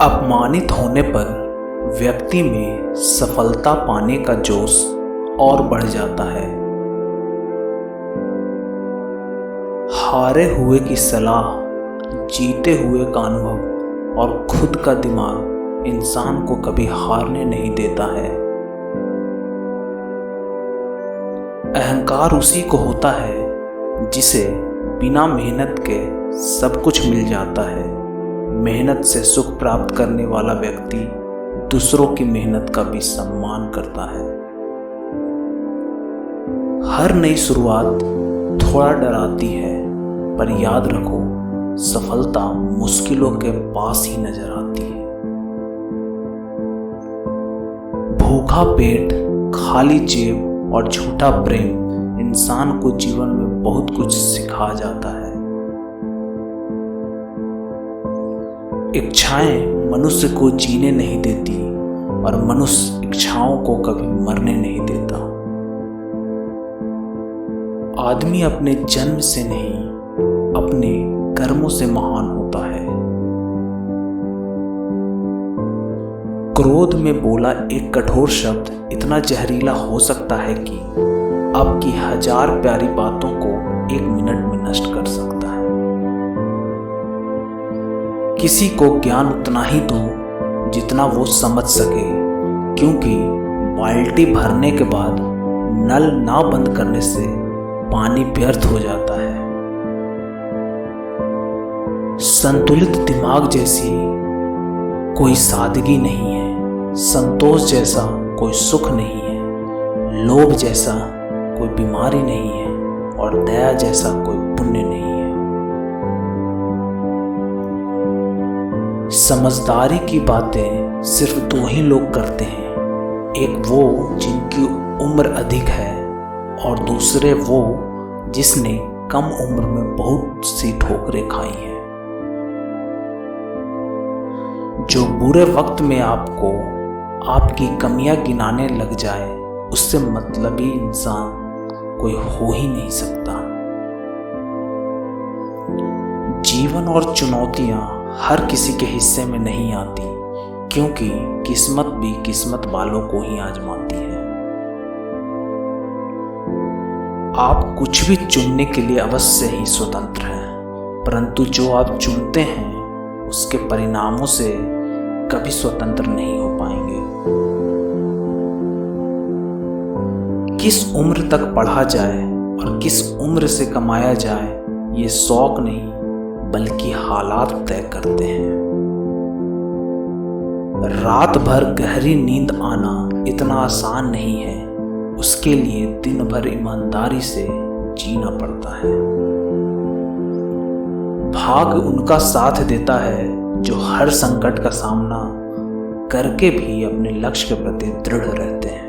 अपमानित होने पर व्यक्ति में सफलता पाने का जोश और बढ़ जाता है। हारे हुए की सलाह, जीते हुए का अनुभव और खुद का दिमाग इंसान को कभी हारने नहीं देता है। अहंकार उसी को होता है जिसे बिना मेहनत के सब कुछ मिल जाता है। मेहनत से सुख प्राप्त करने वाला व्यक्ति दूसरों की मेहनत का भी सम्मान करता है। हर नई शुरुआत थोड़ा डराती है, पर याद रखो, सफलता मुश्किलों के पास ही नजर आती है। भूखा पेट, खाली जेब और झूठा प्रेम इंसान को जीवन में बहुत कुछ सिखा जाता है। इच्छाएं मनुष्य को जीने नहीं देती और मनुष्य इच्छाओं को कभी मरने नहीं देता। आदमी अपने जन्म से नहीं, अपने कर्मों से महान होता है। क्रोध में बोला एक कठोर शब्द इतना जहरीला हो सकता है कि आपकी 1000 प्यारी बातों को 1 मिनट में नष्ट कर सकता है। किसी को ज्ञान उतना ही दो जितना वो समझ सके, क्योंकि बाल्टी भरने के बाद नल ना बंद करने से पानी व्यर्थ हो जाता है। संतुलित दिमाग जैसी कोई सादगी नहीं है, संतोष जैसा कोई सुख नहीं है, लोभ जैसा कोई बीमारी नहीं है और दया जैसा कोई पुण्य नहीं है। समझदारी की बातें सिर्फ 2 ही लोग करते हैं, एक वो जिनकी उम्र अधिक है और दूसरे वो जिसने कम उम्र में बहुत सी ठोकरें खाई हैं। जो बुरे वक्त में आपको आपकी कमियां गिनाने लग जाए, उससे मतलबी इंसान कोई हो ही नहीं सकता। जीवन और चुनौतियां हर किसी के हिस्से में नहीं आती, क्योंकि किस्मत भी किस्मत वालों को ही आजमाती है। आप कुछ भी चुनने के लिए अवश्य ही स्वतंत्र हैं, परंतु जो आप चुनते हैं उसके परिणामों से कभी स्वतंत्र नहीं हो पाएंगे। किस उम्र तक पढ़ा जाए और किस उम्र से कमाया जाए, ये शौक नहीं बल्कि हालात तय करते हैं। रात भर गहरी नींद आना इतना आसान नहीं है, उसके लिए दिन भर ईमानदारी से जीना पड़ता है। भाग्य उनका साथ देता है जो हर संकट का सामना करके भी अपने लक्ष्य के प्रति दृढ़ रहते हैं।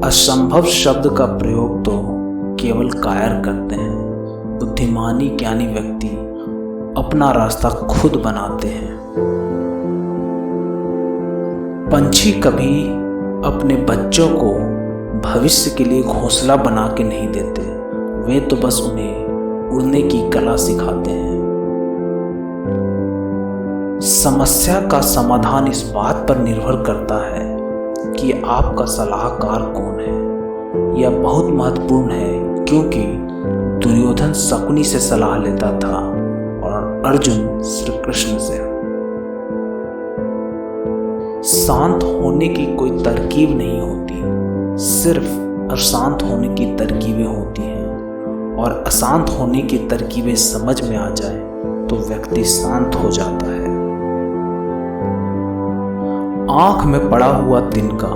असंभव शब्द का प्रयोग तो केवल कायर करते हैं, बुद्धिमानी ज्ञानी व्यक्ति अपना रास्ता खुद बनाते हैं। पंछी कभी अपने बच्चों को भविष्य के लिए घोंसला बना के नहीं देते, वे तो बस उन्हें उड़ने की कला सिखाते हैं। समस्या का समाधान इस बात पर निर्भर करता है कि आपका सलाहकार कौन है। यह बहुत महत्वपूर्ण है, क्योंकि दुर्योधन शकुनी से सलाह लेता था और अर्जुन श्री कृष्ण से। शांत होने की कोई तरकीब नहीं होती, सिर्फ अशांत होने की तरकीबें होती हैं, और अशांत होने की तरकीबें समझ में आ जाए तो व्यक्ति शांत हो जाता है। आंख में पड़ा हुआ तिनका,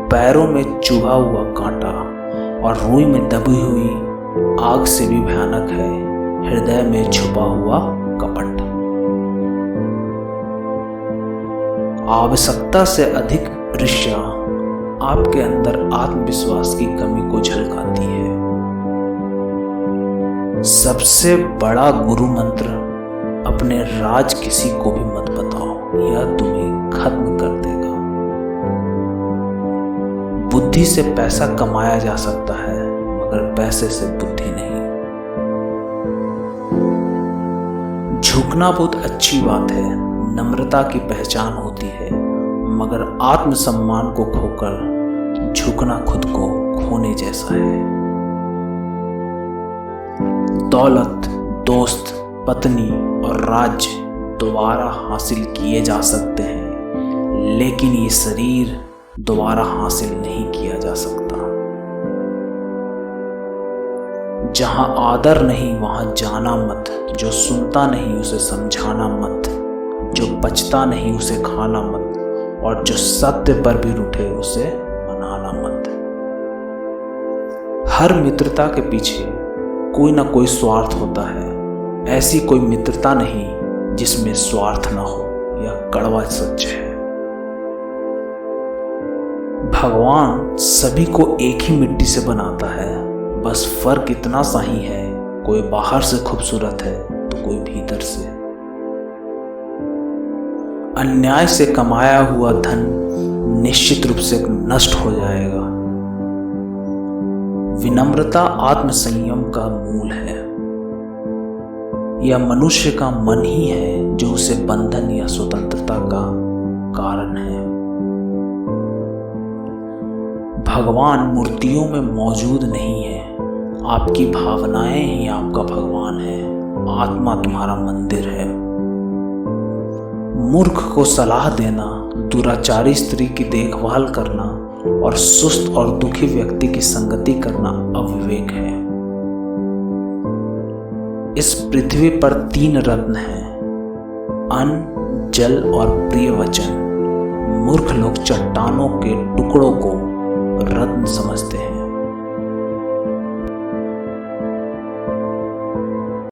पैरों में चुभा हुआ कांटा और रुई में दबी हुई आग से भी भयानक है हृदय में छुपा हुआ कपट। आवश्यकता से अधिक ईर्ष्या आपके अंदर आत्मविश्वास की कमी को झलकाती है। सबसे बड़ा गुरु मंत्र, अपने राज किसी को भी मत बताओ, यह तुम्हें खत्म कर देगा। बुद्धि से पैसा कमाया जा सकता है, मगर पैसे से बुद्धि नहीं। झुकना बहुत अच्छी बात है, नम्रता की पहचान होती है, मगर आत्मसम्मान को खोकर झुकना खुद को खोने जैसा है। दौलत, दोस्त, पत्नी और राज्य दोबारा हासिल किए जा सकते हैं, लेकिन ये शरीर दोबारा हासिल नहीं किया जा सकता। जहां आदर नहीं वहां जाना मत, जो सुनता नहीं उसे समझाना मत, जो बचता नहीं उसे खाना मत, और जो सत्य पर भी रूठे उसे मनाना मत। हर मित्रता के पीछे कोई ना कोई स्वार्थ होता है, ऐसी कोई मित्रता नहीं जिसमें स्वार्थ ना हो, यह कड़वा सच है। भगवान सभी को एक ही मिट्टी से बनाता है, बस फर्क इतना सा ही है, कोई बाहर से खूबसूरत है तो कोई भीतर से। अन्याय से कमाया हुआ धन निश्चित रूप से नष्ट हो जाएगा। विनम्रता आत्मसंयम का मूल है। यह मनुष्य का मन ही है जो उसे बंधन या स्वतंत्रता का कारण है। भगवान मूर्तियों में मौजूद नहीं है, आपकी भावनाएं ही आपका भगवान है, आत्मा तुम्हारा मंदिर है। मूर्ख को सलाह देना, दुराचारी स्त्री की देखभाल करना और सुस्त और दुखी व्यक्ति की संगति करना अविवेक है। इस पृथ्वी पर 3 रत्न हैं, अन्न, जल और प्रिय वचन। मूर्ख लोग चट्टानों के टुकड़ों को रत्न समझते हैं।